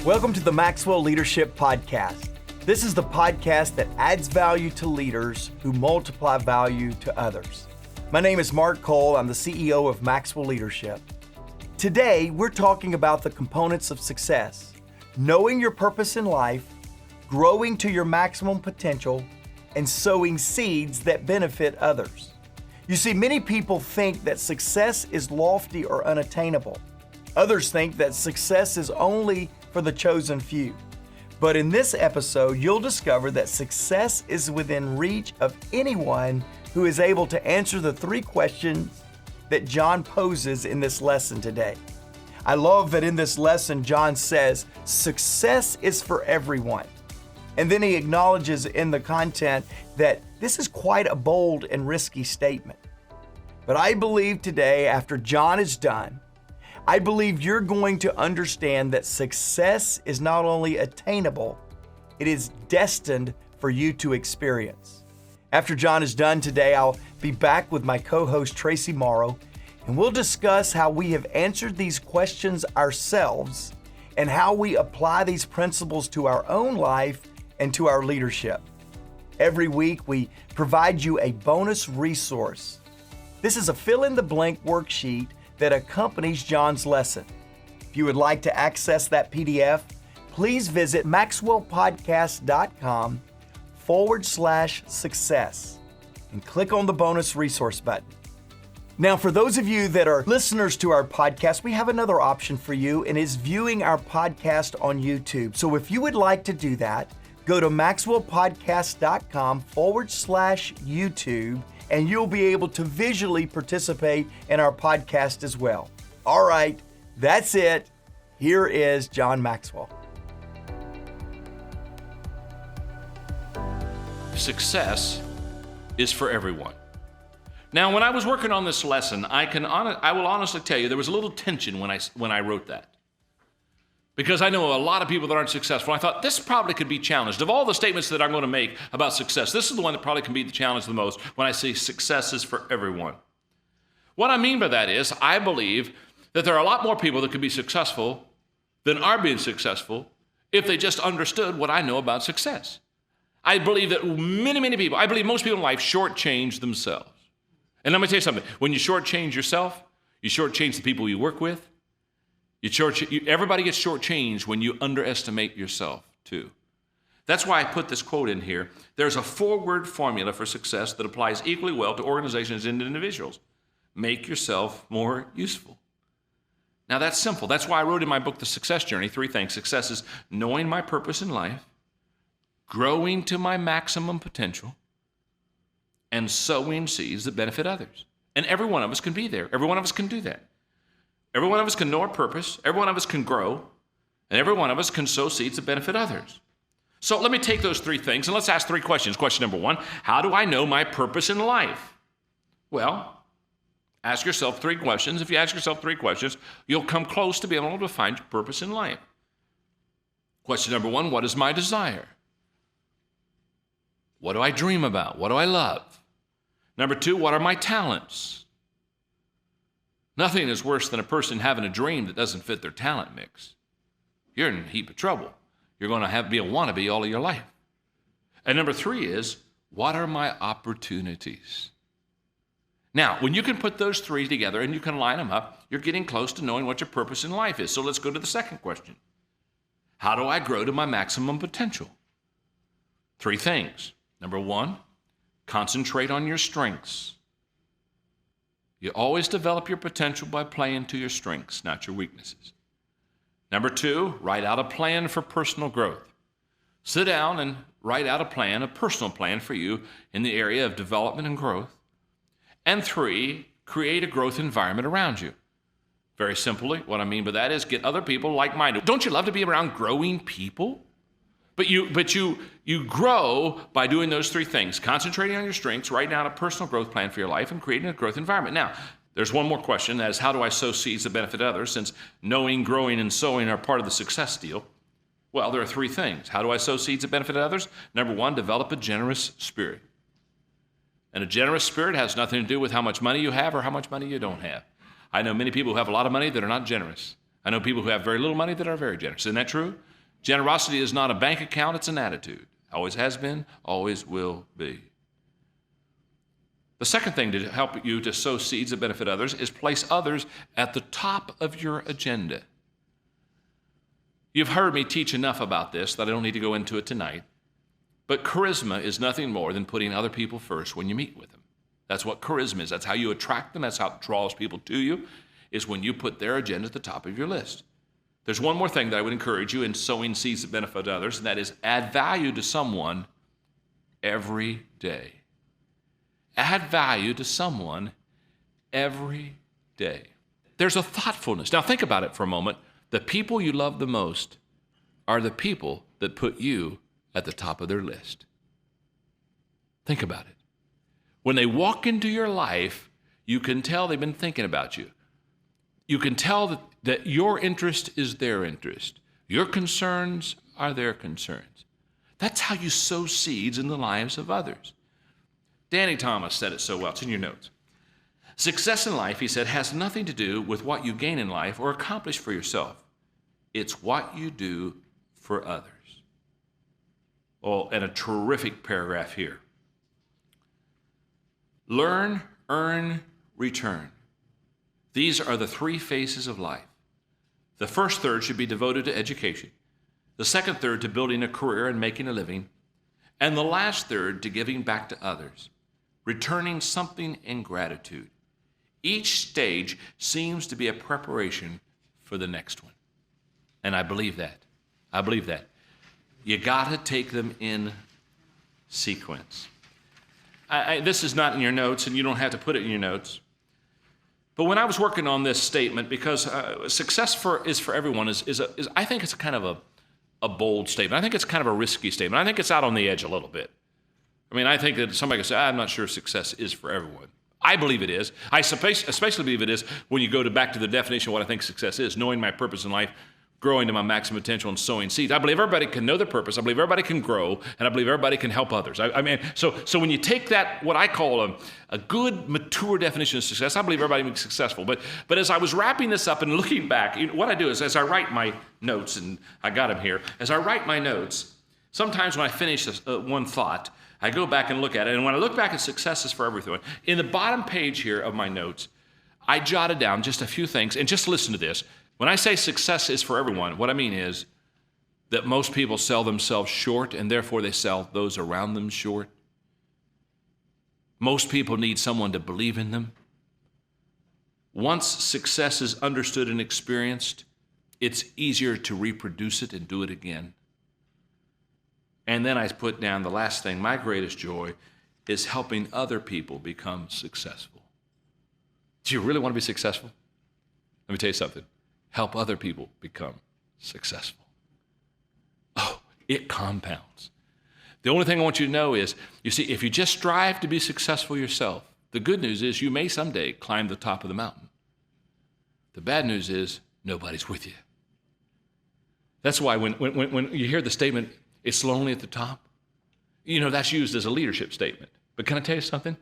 Welcome to the Maxwell Leadership Podcast. This is the podcast that adds value to leaders who multiply value to others. My name is Mark Cole. I'm the CEO of Maxwell Leadership. Today, we're talking about the components of success, knowing your purpose in life, growing to your maximum potential, and sowing seeds that benefit others. You see, many people think that success is lofty or unattainable. Others think that success is only for the chosen few. But in this episode, you'll discover that success is within reach of anyone who is able to answer the three questions that John poses in this lesson today. I love that in this lesson, John says, success is for everyone. And then he acknowledges in the content that this is quite a bold and risky statement. But I believe today, after John is done, I believe you're going to understand that success is not only attainable, it is destined for you to experience. After John is done today, I'll be back with my co-host Traci Morrow, and we'll discuss how we have answered these questions ourselves and how we apply these principles to our own life and to our leadership. Every week, we provide you a bonus resource. This is a fill-in-the-blank worksheet that accompanies John's lesson. If you would like to access that PDF, please visit maxwellpodcast.com/success and click on the bonus resource button. Now, for those of you that are listeners to our podcast, we have another option for you, and it's viewing our podcast on YouTube. So if you would like to do that, go to maxwellpodcast.com/YouTube, and you'll be able to visually participate in our podcast as well. All right, that's it. Here is John Maxwell. Success is for everyone. Now, when I was working on this lesson, I will honestly tell you there was a little tension when I wrote that. Because I know a lot of people that aren't successful. I thought this probably could be challenged. Of all the statements that I'm going to make about success, this is the one that probably can be the challenge the most when I say success is for everyone. What I mean by that is I believe that there are a lot more people that could be successful than are being successful if they just understood what I know about success. I believe that many people, I believe most people in life shortchange themselves. And let me tell you something. When you shortchange yourself, you shortchange the people you work with. Everybody gets shortchanged when you underestimate yourself, too. That's why I put this quote in here. There's a 4-word formula for success that applies equally well to organizations and individuals. Make yourself more useful. Now, that's simple. That's why I wrote in my book, The Success Journey, 3 things. Success is knowing my purpose in life, growing to my maximum potential, and sowing seeds that benefit others. And every one of us can be there. Every one of us can do that. Every one of us can know our purpose, every one of us can grow, and every one of us can sow seeds that benefit others. So let me take those 3 things and let's ask 3 questions. Question number 1, how do I know my purpose in life? Well, ask yourself 3 questions. If you ask yourself 3 questions, you'll come close to being able to find your purpose in life. Question number 1, what is my desire? What do I dream about? What do I love? Number 2, what are my talents? Nothing is worse than a person having a dream that doesn't fit their talent mix. You're in a heap of trouble. You're going to be a wannabe all of your life. And number 3 is, what are my opportunities? Now, when you can put those 3 together and you can line them up, you're getting close to knowing what your purpose in life is. So let's go to the second question. How do I grow to my maximum potential? 3 things. Number 1, concentrate on your strengths. You always develop your potential by playing to your strengths, not your weaknesses. Number 2, write out a plan for personal growth. Sit down and write out a personal plan for you in the area of development and growth. And 3, create a growth environment around you. Very simply, what I mean by that is get other people like-minded. Don't you love to be around growing people? But you grow by doing those 3 things, concentrating on your strengths, writing out a personal growth plan for your life, and creating a growth environment. Now, there's one more question, that is, how do I sow seeds that benefit others? Since knowing, growing, and sowing are part of the success deal, well, there are 3 things. How do I sow seeds that benefit others? Number 1, develop a generous spirit. And a generous spirit has nothing to do with how much money you have or how much money you don't have. I know many people who have a lot of money that are not generous. I know people who have very little money that are very generous. Isn't that true? Generosity is not a bank account, it's an attitude. Always has been, always will be. The second thing to help you to sow seeds that benefit others is place others at the top of your agenda. You've heard me teach enough about this that I don't need to go into it tonight. But charisma is nothing more than putting other people first when you meet with them. That's what charisma is. That's how you attract them. That's how it draws people to you, is when you put their agenda at the top of your list. There's one more thing that I would encourage you in sowing seeds that benefit others, and that is add value to someone every day. Add value to someone every day. There's a thoughtfulness. Now think about it for a moment. The people you love the most are the people that put you at the top of their list. Think about it. When they walk into your life, you can tell they've been thinking about you. You can tell that your interest is their interest. Your concerns are their concerns. That's how you sow seeds in the lives of others. Danny Thomas said it so well. It's in your notes. Success in life, he said, has nothing to do with what you gain in life or accomplish for yourself. It's what you do for others. Oh, and a terrific paragraph here. Learn, earn, return. These are the three phases of life. The first third should be devoted to education. The second third to building a career and making a living. And the last third to giving back to others, returning something in gratitude. Each stage seems to be a preparation for the next one. And I believe that. I believe that. You got to take them in sequence. This is not in your notes, and you don't have to put it in your notes. But when I was working on this statement, because success is for everyone, is I think it's kind of a bold statement. I think it's kind of a risky statement. I think it's out on the edge a little bit. I mean, I think that somebody can say, I'm not sure success is for everyone. I believe it is. I especially believe it is when you go back to the definition of what I think success is, knowing my purpose in life, growing to my maximum potential, and sowing seeds. I believe everybody can know their purpose. I believe everybody can grow, and I believe everybody can help others. I mean, so when you take that, what I call a good, mature definition of success, I believe everybody can be successful. But as I was wrapping this up and looking back, what I do is as I write my notes, and I got them here, as I write my notes, sometimes when I finish one thought, I go back and look at it, and when I look back at successes for everyone, in the bottom page here of my notes, I jotted down just a few things, and just listen to this. When I say success is for everyone, what I mean is that most people sell themselves short, and therefore they sell those around them short. Most people need someone to believe in them. Once success is understood and experienced, it's easier to reproduce it and do it again. And then I put down the last thing, my greatest joy is helping other people become successful. Do you really want to be successful? Let me tell you something. Help other people become successful. Oh, it compounds. The only thing I want you to know is, you see, if you just strive to be successful yourself, the good news is you may someday climb the top of the mountain. The bad news is nobody's with you. That's why when you hear the statement, it's lonely at the top, that's used as a leadership statement. But can I tell you something?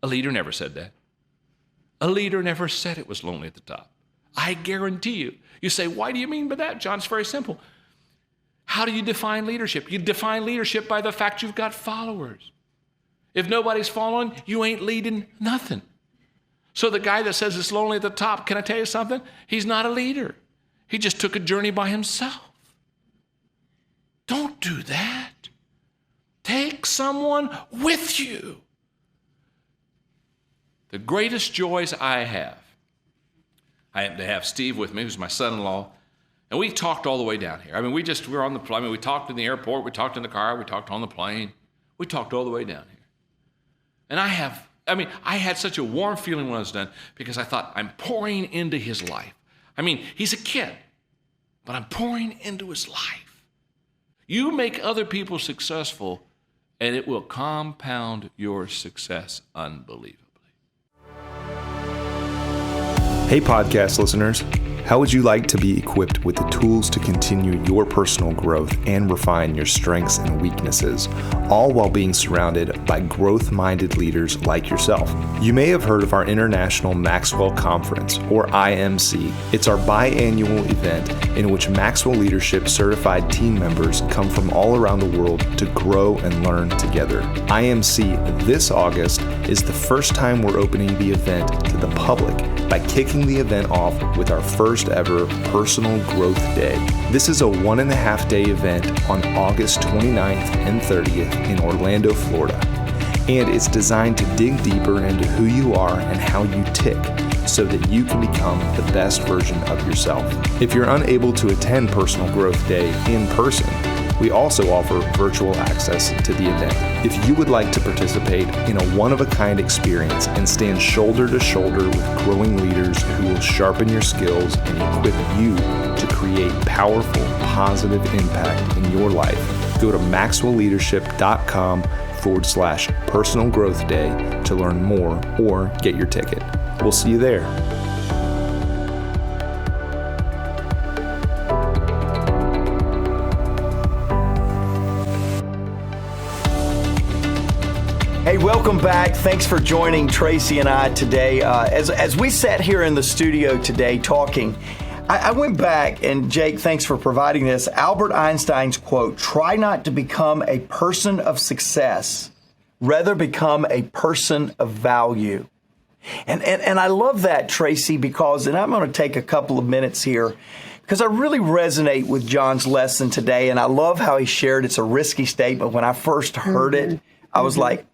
A leader never said that. A leader never said it was lonely at the top. I guarantee you. You say, why do you mean by that, John? It's very simple. How do you define leadership? You define leadership by the fact you've got followers. If nobody's following, you ain't leading nothing. So the guy that says it's lonely at the top, can I tell you something? He's not a leader. He just took a journey by himself. Don't do that. Take someone with you. The greatest joys I happen to have Steve with me, who's my son-in-law, and we talked all the way down here. I mean, we were on the plane. I mean, we talked in the airport, we talked in the car, we talked on the plane. We talked all the way down here. And I had such a warm feeling when I was done because I thought, I'm pouring into his life. I mean, he's a kid, but I'm pouring into his life. You make other people successful, and it will compound your success unbelievably. Hey, podcast listeners. How would you like to be equipped with the tools to continue your personal growth and refine your strengths and weaknesses, all while being surrounded by growth-minded leaders like yourself? You may have heard of our International Maxwell Conference, or IMC. It's our biannual event in which Maxwell Leadership certified team members come from all around the world to grow and learn together. IMC this August is the first time we're opening the event to the public by kicking the event off with our first ever Personal Growth Day. This is a 1.5-day event on August 29th and 30th in Orlando, Florida. And it's designed to dig deeper into who you are and how you tick so that you can become the best version of yourself. If you're unable to attend Personal Growth Day in person, we also offer virtual access to the event. If you would like to participate in a one-of-a-kind experience and stand shoulder to shoulder with growing leaders who will sharpen your skills and equip you to create powerful, positive impact in your life, go to maxwellleadership.com/personal growth day to learn more or get your ticket. We'll see you there. Hey, welcome back. Thanks for joining Traci and I today. As we sat here in the studio today talking, I went back, and Jake, thanks for providing this. Albert Einstein's quote, "Try not to become a person of success, rather become a person of value." And I love that, Traci, because, and I'm going to take a couple of minutes here, because I really resonate with John's lesson today, and I love how he shared it's a risky statement. When I first heard it, I was like,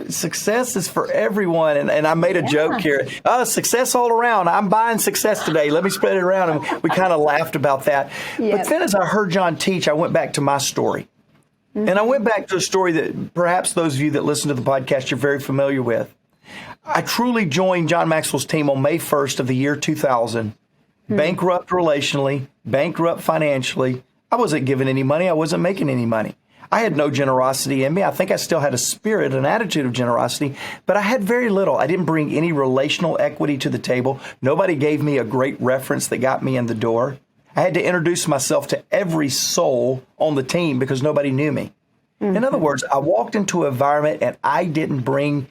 success is for everyone. And I made a joke here. Success all around. I'm buying success today. Let me spread it around. And we kind of laughed about that. Yep. But then as I heard John teach, I went back to my story. And I went back to a story that perhaps those of you that listen to the podcast, you're very familiar with. I truly joined John Maxwell's team on May 1st of the year 2000. Bankrupt relationally, bankrupt financially. I wasn't giving any money. I wasn't making any money. I had no generosity in me. I think I still had a spirit, an attitude of generosity, but I had very little. I didn't bring any relational equity to the table. Nobody gave me a great reference that got me in the door. I had to introduce myself to every soul on the team because nobody knew me. In other words, I walked into an environment and I didn't bring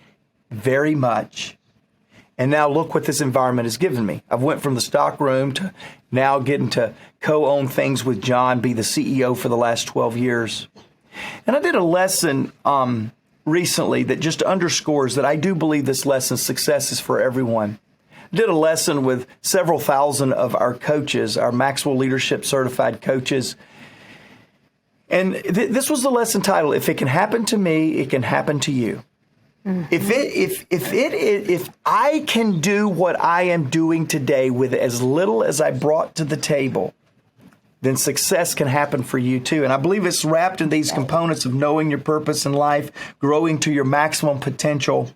very much. And now look what this environment has given me. I've went from the stock room to now getting to co-own things with John, be the CEO for the last 12 years. And I did a lesson recently that just underscores that I do believe this lesson, success is for everyone. I did a lesson with several thousand of our coaches, our Maxwell Leadership certified coaches. And this was the lesson title, "If it can happen to me, it can happen to you." If I can do what I am doing today with as little as I brought to the table, then success can happen for you too. And I believe it's wrapped in these components of knowing your purpose in life, growing to your maximum potential,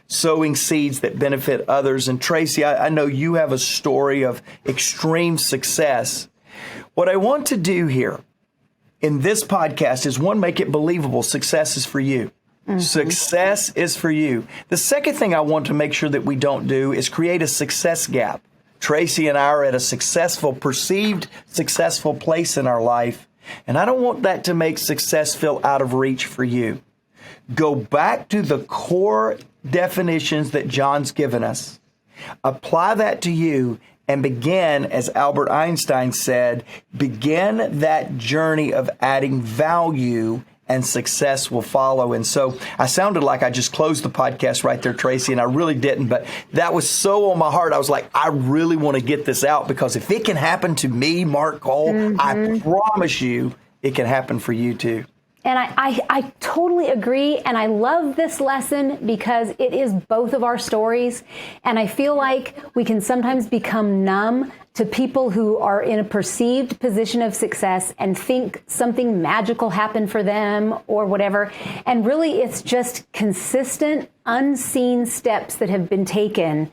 sowing seeds that benefit others. And Traci, I know you have a story of extreme success. What I want to do here in this podcast is, one, make it believable. Success is for you. Success is for you. The second thing I want to make sure that we don't do is create a success gap. Traci and I are at a perceived successful place in our life, and I don't want that to make success feel out of reach for you. Go back to the core definitions that John's given us. Apply that to you and begin, as Albert Einstein said, begin that journey of adding value, and success will follow. And so I sounded like I just closed the podcast right there, Traci, and I really didn't. But that was so on my heart. I was like, I really want to get this out, because if it can happen to me, Mark Cole, I promise you it can happen for you too. And I totally agree. And I love this lesson because it is both of our stories. And I feel like we can sometimes become numb to people who are in a perceived position of success and think something magical happened for them or whatever. And really, it's just consistent, unseen steps that have been taken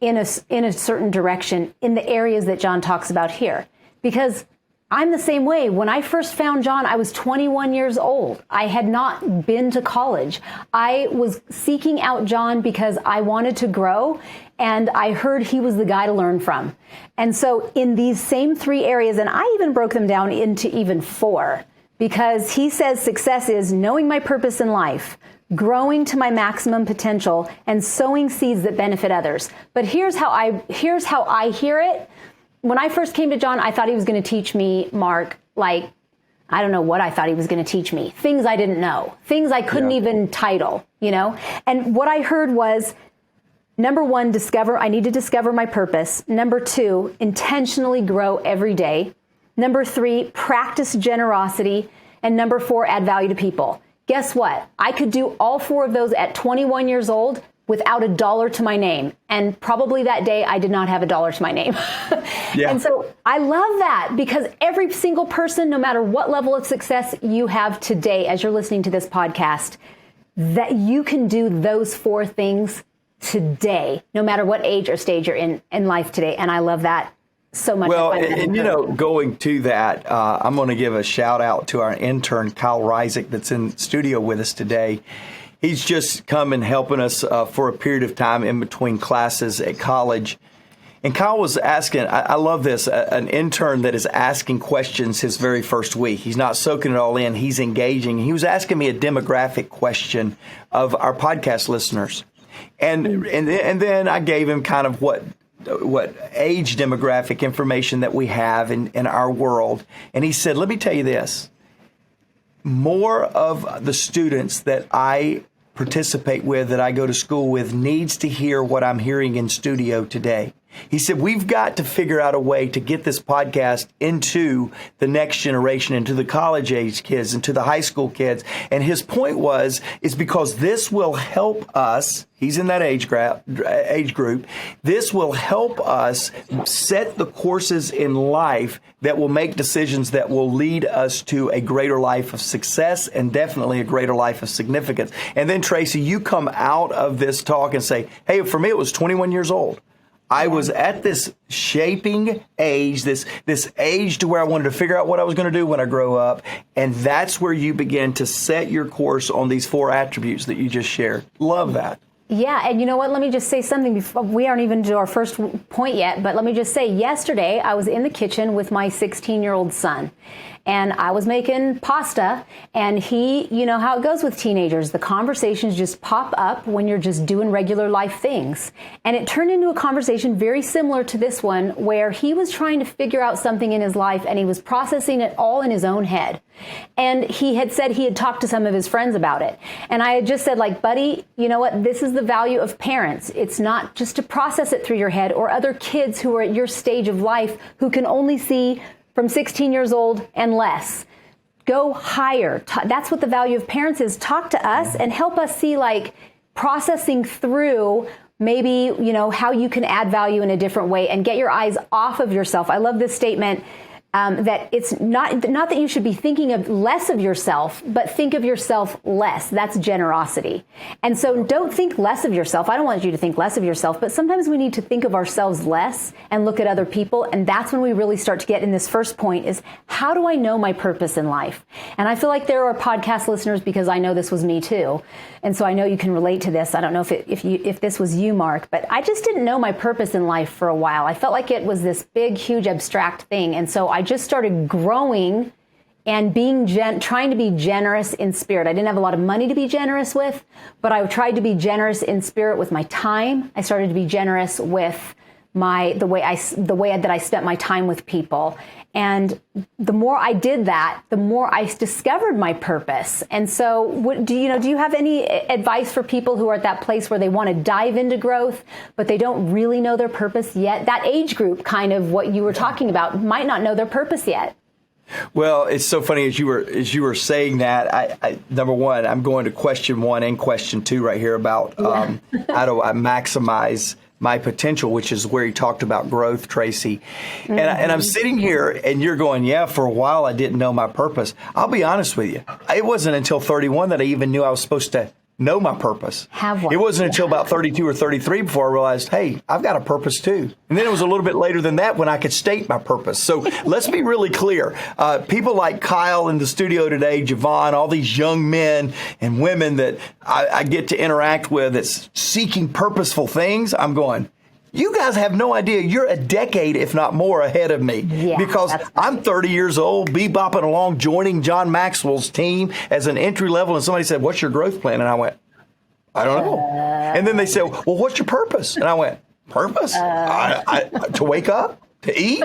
in a certain direction in the areas that John talks about here. Because I'm the same way. When I first found John, I was 21 years old. I had not been to college. I was seeking out John because I wanted to grow, and I heard he was the guy to learn from. And so in these same 3 areas, and I even broke them down into even 4, because he says success is knowing my purpose in life, growing to my maximum potential, and sowing seeds that benefit others. But here's how I hear it. When I first came to John, I thought he was going to teach me, Mark, like, I don't know what I thought he was going to teach me. Things I didn't know, things I couldn't even title, you know? And what I heard was, number 1, I need to discover my purpose. Number 2, intentionally grow every day. Number 3, practice generosity. And number 4, add value to people. Guess what? I could do all 4 of those at 21 years old without a dollar to my name. And probably that day I did not have a dollar to my name. Yeah. And so I love that, because every single person, no matter what level of success you have today, as you're listening to this podcast, that you can do those 4 things today, no matter what age or stage you're in life today. And I love that so much. Well, and you know, going to that, I'm going to give a shout out to our intern, Kyle Reisig, that's in studio with us today. He's just come and helping us for a period of time in between classes at college. And Kyle was asking, I love this, an intern that is asking questions his very first week. He's not soaking it all in. He's engaging. He was asking me a demographic question of our podcast listeners. And then I gave him kind of what age demographic information that we have in our world. And he said, let me tell you this. More of the students that I participate with, that I go to school with, needs to hear what I'm hearing in studio today. He said, we've got to figure out a way to get this podcast into the next generation, into the college age kids, into the high school kids. And his point is because this will help us, he's in that age group, this will help us set the courses in life that will make decisions that will lead us to a greater life of success and definitely a greater life of significance. And then, Traci, you come out of this talk and say, hey, for me, it was 21 years old. I was at this shaping age, this age to where I wanted to figure out what I was going to do when I grow up. And that's where you begin to set your course on these 4 attributes that you just shared. Love that. Yeah, and you know what? Let me just say something before we aren't even to our first point yet, but let me just say, yesterday I was in the kitchen with my 16-year-old son. And I was making pasta, and he, you know how it goes with teenagers. The conversations just pop up when you're just doing regular life things. And it turned into a conversation very similar to this one, where he was trying to figure out something in his life, and he was processing it all in his own head. And he had said he had talked to some of his friends about it. And I had just said, like, buddy, you know what? This is the value of parents. It's not just to process it through your head, or other kids who are at your stage of life who can only see from 16 years old and less. Go higher. That's what the value of parents is. Talk to us and help us see, like, processing through maybe, you know, how you can add value in a different way and get your eyes off of yourself. I love this statement. That it's not that you should be thinking of less of yourself, but think of yourself less. That's generosity. And so don't think less of yourself. I don't want you to think less of yourself, but sometimes we need to think of ourselves less and look at other people. And that's when we really start to get in this first point is, how do I know my purpose in life? And I feel like there are podcast listeners, because I know this was me too. And so I know you can relate to this. I don't know if this was you, Mark, but I just didn't know my purpose in life for a while. I felt like it was this big, huge, abstract thing. And so I just started growing and trying to be generous in spirit. I didn't have a lot of money to be generous with, but I tried to be generous in spirit with my time. I started to be generous with the way that I spent my time with people. And the more I did that, the more I discovered my purpose. And so do you have any advice for people who are at that place where they want to dive into growth, but they don't really know their purpose yet? That age group, kind of what you were talking about, might not know their purpose yet. Well, it's so funny as you were saying that. I number one, I'm going to question 1 and question 2 right here about how do I maximize my potential, which is where you talked about growth, Traci. Mm-hmm. And I'm sitting here and you're going, yeah, for a while I didn't know my purpose. I'll be honest with you. It wasn't until 31 that I even knew I was supposed to know my purpose. Have one. It wasn't until about 32 or 33 before I realized, hey, I've got a purpose too. And then it was a little bit later than that when I could state my purpose. So let's be really clear. People like Kyle in the studio today, Javon, all these young men and women that I get to interact with that's seeking purposeful things, I'm going, you guys have no idea. You're a decade, if not more, ahead of me. Yeah, because I'm 30 years old, bebopping along, joining John Maxwell's team as an entry level. And somebody said, what's your growth plan? And I went, I don't know. And then they said, well, what's your purpose? And I went, purpose? To wake up, to eat,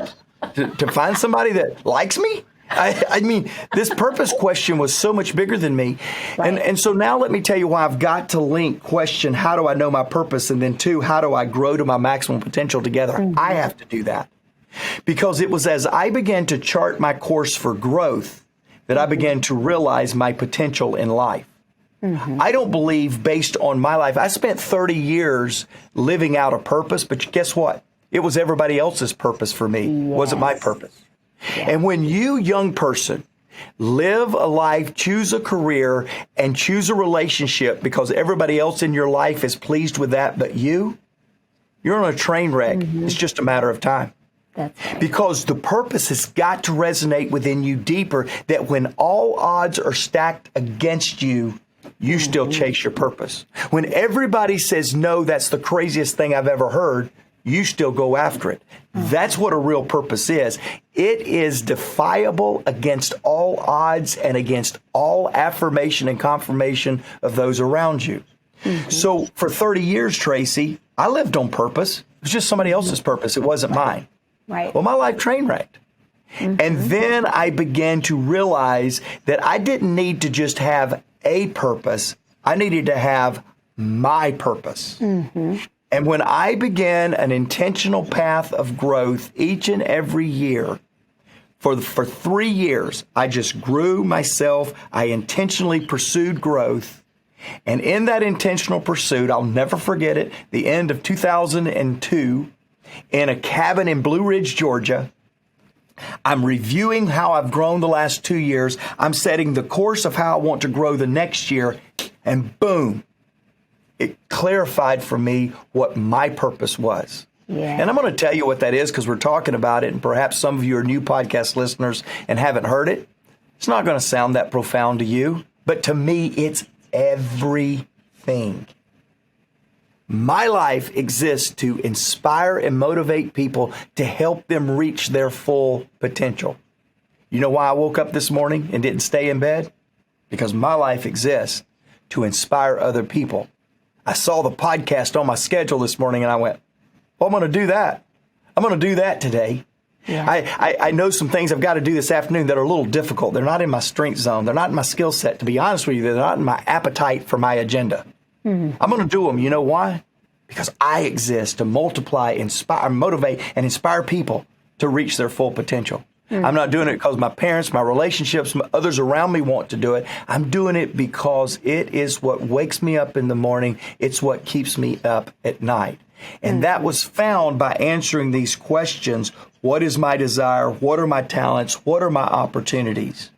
to find somebody that likes me? I mean, this purpose question was so much bigger than me. Right. And so now let me tell you why I've got to link question, how do I know my purpose? And then 2, how do I grow to my maximum potential together? Mm-hmm. I have to do that. Because it was as I began to chart my course for growth that I began to realize my potential in life. Mm-hmm. I don't believe, based on my life, I spent 30 years living out a purpose, but guess what? It was everybody else's purpose for me. Yes. It wasn't my purpose. Yeah. And when you, young person, live a life, choose a career, and choose a relationship because everybody else in your life is pleased with that but you're on a train wreck. Mm-hmm. It's just a matter of time. That's right. Because the purpose has got to resonate within you deeper, that when all odds are stacked against you, you mm-hmm. still chase your purpose. When everybody says, no, that's the craziest thing I've ever heard, you still go after it. That's what a real purpose is. It is defiable against all odds and against all affirmation and confirmation of those around you. Mm-hmm. So for 30 years, Traci, I lived on purpose. It was just somebody else's purpose. It wasn't mine. Right. Well, my life train wrecked. Mm-hmm. And then I began to realize that I didn't need to just have a purpose. I needed to have my purpose. Mm-hmm. And when I began an intentional path of growth each and every year, for 3 years, I just grew myself. I intentionally pursued growth. And in that intentional pursuit, I'll never forget it, the end of 2002, in a cabin in Blue Ridge, Georgia, I'm reviewing how I've grown the last 2 years. I'm setting the course of how I want to grow the next year. And boom. It clarified for me what my purpose was. Yeah. And I'm going to tell you what that is because we're talking about it, and perhaps some of you are new podcast listeners and haven't heard it. It's not going to sound that profound to you, but to me, it's everything. My life exists to inspire and motivate people to help them reach their full potential. You know why I woke up this morning and didn't stay in bed? Because my life exists to inspire other people. I saw the podcast on my schedule this morning and I went, well, I'm going to do that. I'm going to do that today. Yeah. I know some things I've got to do this afternoon that are a little difficult. They're not in my strength zone. They're not in my skill set. To be honest with you, they're not in my appetite for my agenda. Mm-hmm. I'm going to do them. You know why? Because I exist to multiply, inspire, motivate, and inspire people to reach their full potential. I'm not doing it because my parents, my relationships, others around me want to do it. I'm doing it because it is what wakes me up in the morning. It's what keeps me up at night. And that was found by answering these questions. What is my desire? What are my talents? What are my opportunities?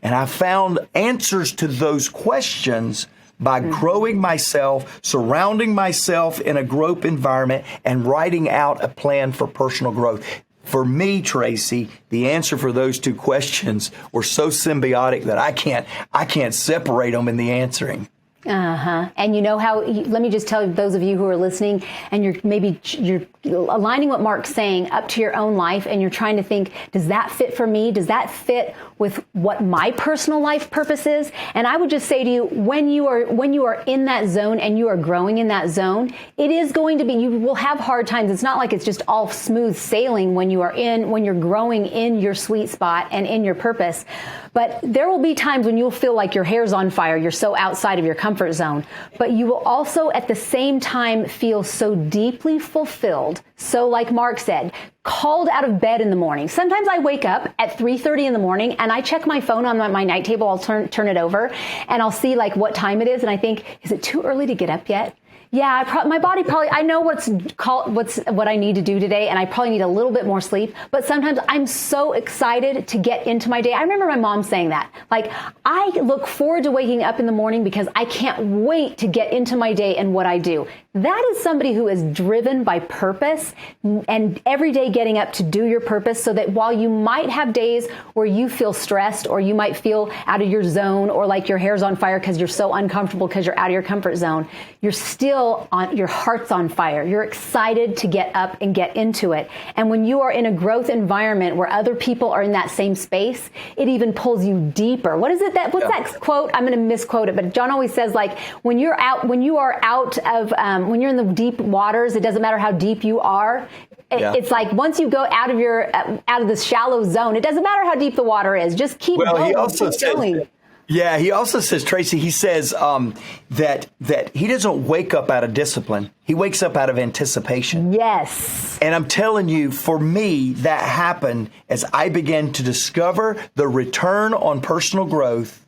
And I found answers to those questions by growing myself, surrounding myself in a growth environment, and writing out a plan for personal growth. For me, Traci, the answer for those 2 questions were so symbiotic that I can't separate them in the answering. Uh-huh. And you know how, let me just tell those of you who are listening and you're aligning what Mark's saying up to your own life and you're trying to think, does that fit for me? Does that fit with what my personal life purpose is? And I would just say to you, when you are in that zone and you are growing in that zone, it is going to be, you will have hard times. It's not like it's just all smooth sailing when you're growing in your sweet spot and in your purpose. But there will be times when you'll feel like your hair's on fire. You're so outside of your comfort zone. But you will also at the same time feel so deeply fulfilled. So like Mark said, called out of bed in the morning. Sometimes I wake up at 3:30 in the morning and I check my phone on my night table. I'll turn it over and I'll see like what time it is. And I think, is it too early to get up yet? Yeah, my body probably, I know what I need to do today, and I probably need a little bit more sleep, but sometimes I'm so excited to get into my day. I remember my mom saying that. Like, I look forward to waking up in the morning because I can't wait to get into my day and what I do. That is somebody who is driven by purpose and every day getting up to do your purpose, so that while you might have days where you feel stressed or you might feel out of your zone or like your hair's on fire because you're so uncomfortable because you're out of your comfort zone, you're still your heart's on fire. You're excited to get up and get into it. And when you are in a growth environment where other people are in that same space, it even pulls you deeper. What's that quote? I'm going to misquote it, but John always says, like, when you're in the deep waters, it doesn't matter how deep you are. It's like once you go out of the shallow zone, it doesn't matter how deep the water is. Just keep going. He also says, yeah, he also says, Traci, he says that he doesn't wake up out of discipline. He wakes up out of anticipation. Yes. And I'm telling you, for me, that happened as I began to discover the return on personal growth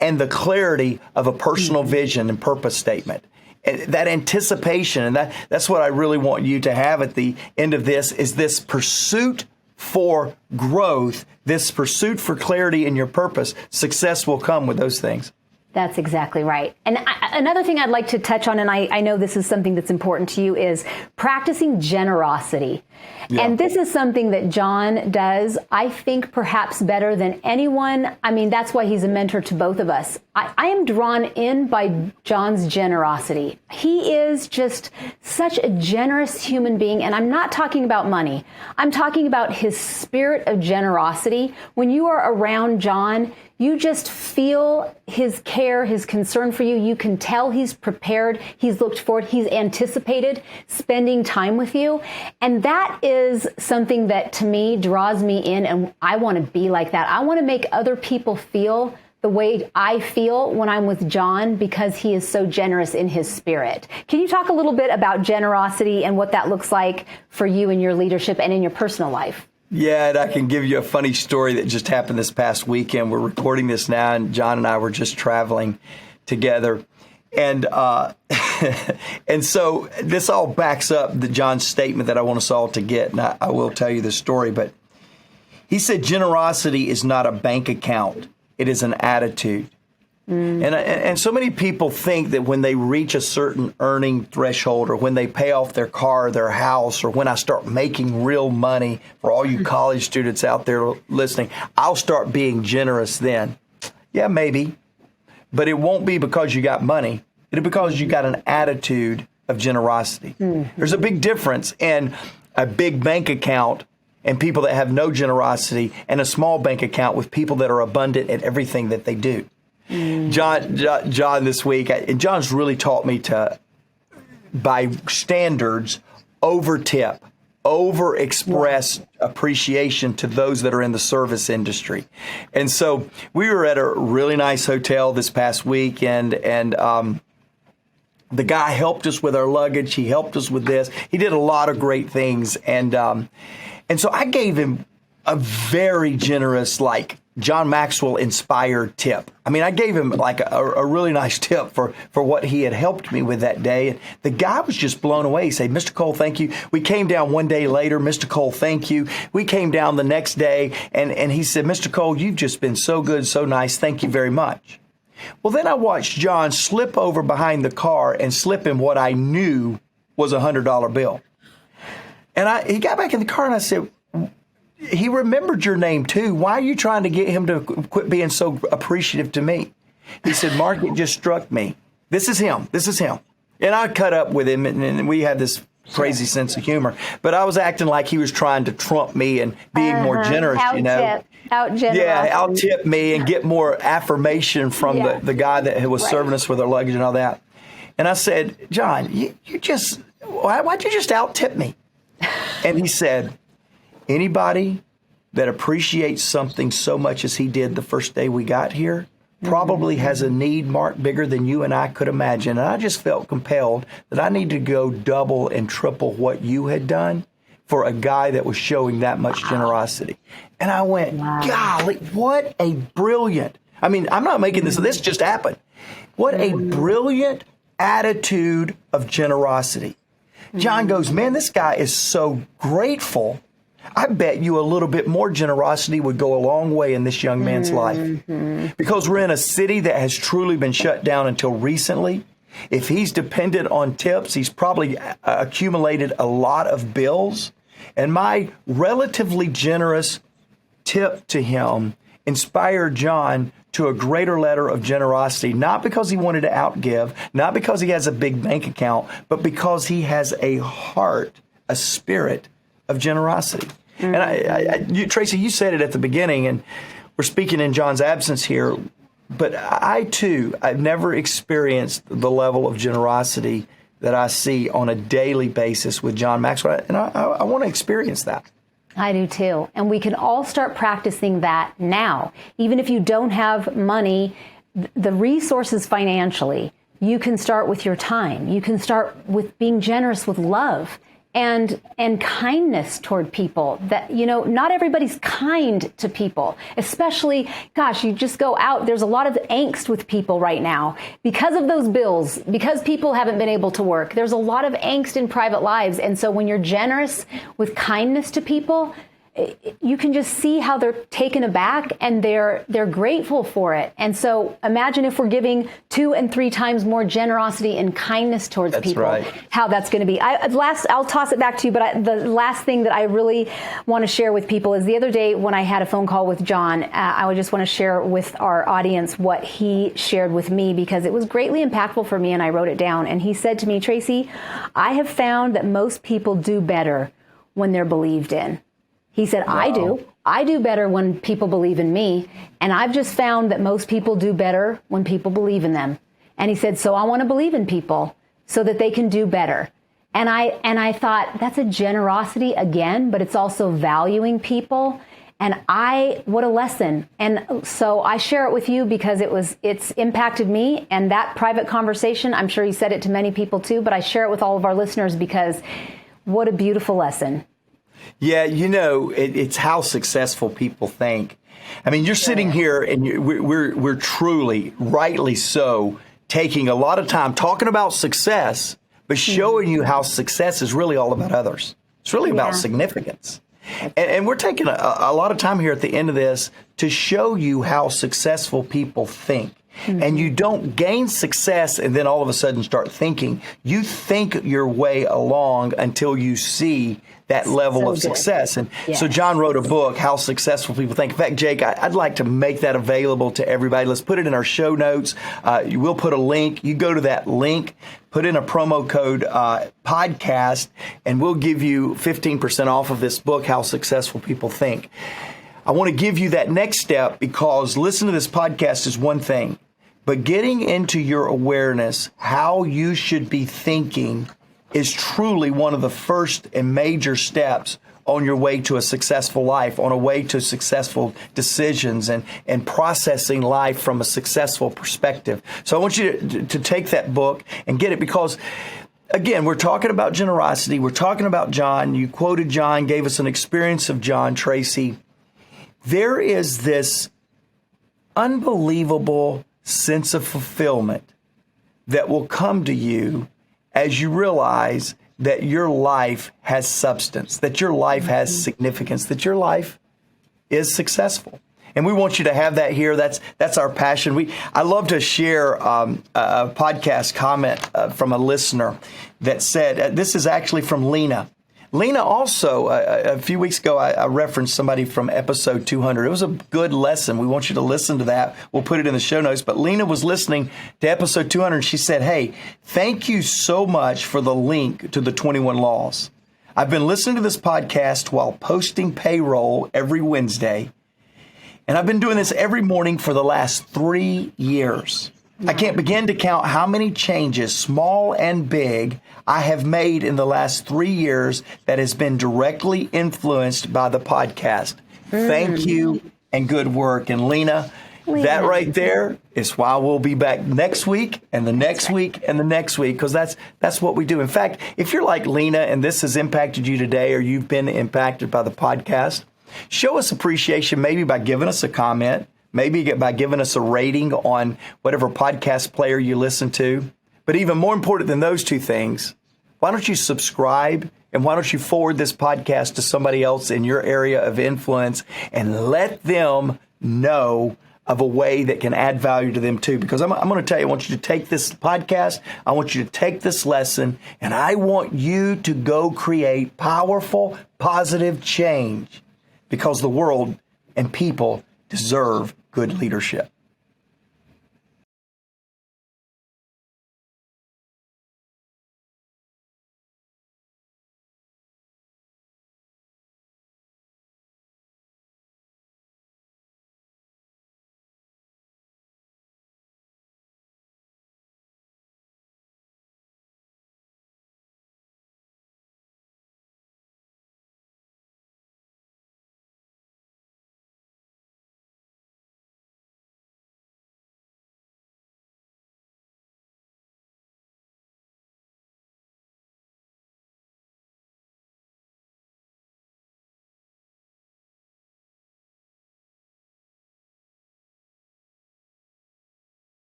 and the clarity of a personal vision and purpose statement. And that anticipation, and that's what I really want you to have at the end of this, is this pursuit for growth, this pursuit for clarity in your purpose. Success will come with those things. That's exactly right. And another thing I'd like to touch on, and I know this is something that's important to you, is practicing generosity. Yeah. And this is something that John does, I think, perhaps better than anyone. I mean, that's why he's a mentor to both of us. I am drawn in by John's generosity. He is just such a generous human being. And I'm not talking about money. I'm talking about his spirit of generosity. When you are around John, you just feel his care, his concern for you. You can tell he's prepared. He's looked forward. He's anticipated spending time with you. And that is something that, to me, draws me in. And I want to be like that. I want to make other people feel the way I feel when I'm with John, because he is so generous in his spirit. Can you talk a little bit about generosity and what that looks like for you in your leadership and in your personal life? Yeah, and I can give you a funny story that just happened this past weekend. We're recording this now, and John and I were just traveling together. And and so this all backs up John's statement that I want us all to get, and I will tell you this story. But he said generosity is not a bank account. It is an attitude. And so many people think that when they reach a certain earning threshold, or when they pay off their car, their house, or when I start making real money, for all you college students out there listening, I'll start being generous then. Yeah, maybe. But it won't be because you got money. It'll be because you got an attitude of generosity. There's a big difference in a big bank account and people that have no generosity, and a small bank account with people that are abundant at everything that they do. John this week, and John's really taught me to, by standards, over-tip, over-express appreciation to those that are in the service industry. And so we were at a really nice hotel this past week, and the guy helped us with our luggage. He helped us with this. He did a lot of great things. And so I gave him a very generous, like, John Maxwell inspired tip. I mean, I gave him like a really nice tip for what he had helped me with that day. And the guy was just blown away. He said, Mr. Cole, thank you. We came down one day later. Mr. Cole, thank you. We came down the next day, and he said, Mr. Cole, you've just been so good, so nice. Thank you very much. Well, then I watched John slip over behind the car and slip in what I knew was a $100 bill. And he got back in the car, and I said, he remembered your name too. Why are you trying to get him to quit being so appreciative to me? He said, Mark, it just struck me. This is him. This is him. And I cut up with him, and we had this crazy sense of humor. But I was acting like he was trying to trump me and being more generous, out-tip me and get more affirmation from the guy that was serving us with our luggage and all that. And I said, John, why'd you just out-tip me? And he said, anybody that appreciates something so much as he did the first day we got here probably has a need, Mark, bigger than you and I could imagine. And I just felt compelled that I need to go double and triple what you had done for a guy that was showing that much generosity. And I went, golly, what a brilliant, I mean, I'm not making this just happened. What a brilliant attitude of generosity. John goes, man, this guy is so grateful. I bet you a little bit more generosity would go a long way in this young man's life. Because we're in a city that has truly been shut down until recently. If he's dependent on tips, he's probably accumulated a lot of bills. And my relatively generous tip to him inspired John to a greater letter of generosity, not because he wanted to outgive, not because he has a big bank account, but because he has a heart, a spirit of generosity. And Traci, you said it at the beginning, and we're speaking in John's absence here, but I too, I've never experienced the level of generosity that I see on a daily basis with John Maxwell, and I want to experience that. I do too. And we can all start practicing that now. Even if you don't have money, the resources financially, you can start with your time. You can start with being generous with love and kindness toward people. That, not everybody's kind to people, especially, gosh, you just go out. There's a lot of angst with people right now because of those bills, because people haven't been able to work. There's a lot of angst in private lives. And so when you're generous with kindness to people, you can just see how they're taken aback and they're grateful for it. And so imagine if we're giving 2 and 3 times more generosity and kindness towards people, right. How that's going to be. I'll toss it back to you, but the last thing that I really want to share with people is the other day when I had a phone call with John, I would just want to share with our audience what he shared with me because it was greatly impactful for me and I wrote it down. And he said to me, Traci, I have found that most people do better when they're believed in. He said, wow. I do better when people believe in me. And I've just found that most people do better when people believe in them. And he said, so I want to believe in people so that they can do better. And I thought that's a generosity again, but it's also valuing people. And what a lesson. And so I share it with you because it's impacted me. And that private conversation, I'm sure you said it to many people too, but I share it with all of our listeners because what a beautiful lesson. Yeah, it's how successful people think. I mean, you're sitting here and we're truly, rightly so, taking a lot of time talking about success, but showing you how success is really all about others. It's really about significance. And we're taking a lot of time here at the end of this to show you how successful people think. And you don't gain success and then all of a sudden start thinking. You think your way along until you see that level of success. And so John wrote a book, How Successful People Think. In fact, Jake, I'd like to make that available to everybody. Let's put it in our show notes. We'll put a link. You go to that link, put in a promo code podcast, and we'll give you 15% off of this book, How Successful People Think. I want to give you that next step because listening to this podcast is one thing, but getting into your awareness, how you should be thinking is truly one of the first and major steps on your way to a successful life, on a way to successful decisions and processing life from a successful perspective. So I want you to take that book and get it because, again, we're talking about generosity. We're talking about John. You quoted John, gave us an experience of John, Traci. There is this unbelievable sense of fulfillment that will come to you as you realize that your life has substance, that your life has significance, that your life is successful. And we want you to have that here. That's our passion. I love to share a podcast comment from a listener that said, this is actually from Lena. Lena also, a few weeks ago, I referenced somebody from episode 200. It was a good lesson. We want you to listen to that. We'll put it in the show notes. But Lena was listening to episode 200. And she said, hey, thank you so much for the link to the 21 Laws. I've been listening to this podcast while posting payroll every Wednesday. And I've been doing this every morning for the last 3 years. I can't begin to count how many changes, small and big, I have made in the last 3 years that has been directly influenced by the podcast. Thank you and good work. And Lena, that right there is why we'll be back next week and the next week and the next week, because that's what we do. In fact, if you're like Lena and this has impacted you today or you've been impacted by the podcast, show us appreciation maybe by giving us a comment. Maybe by giving us a rating on whatever podcast player you listen to. But even more important than those two things, why don't you subscribe and why don't you forward this podcast to somebody else in your area of influence and let them know of a way that can add value to them too. Because I'm going to tell you, I want you to take this podcast, I want you to take this lesson, and I want you to go create powerful, positive change because the world and people deserve good leadership.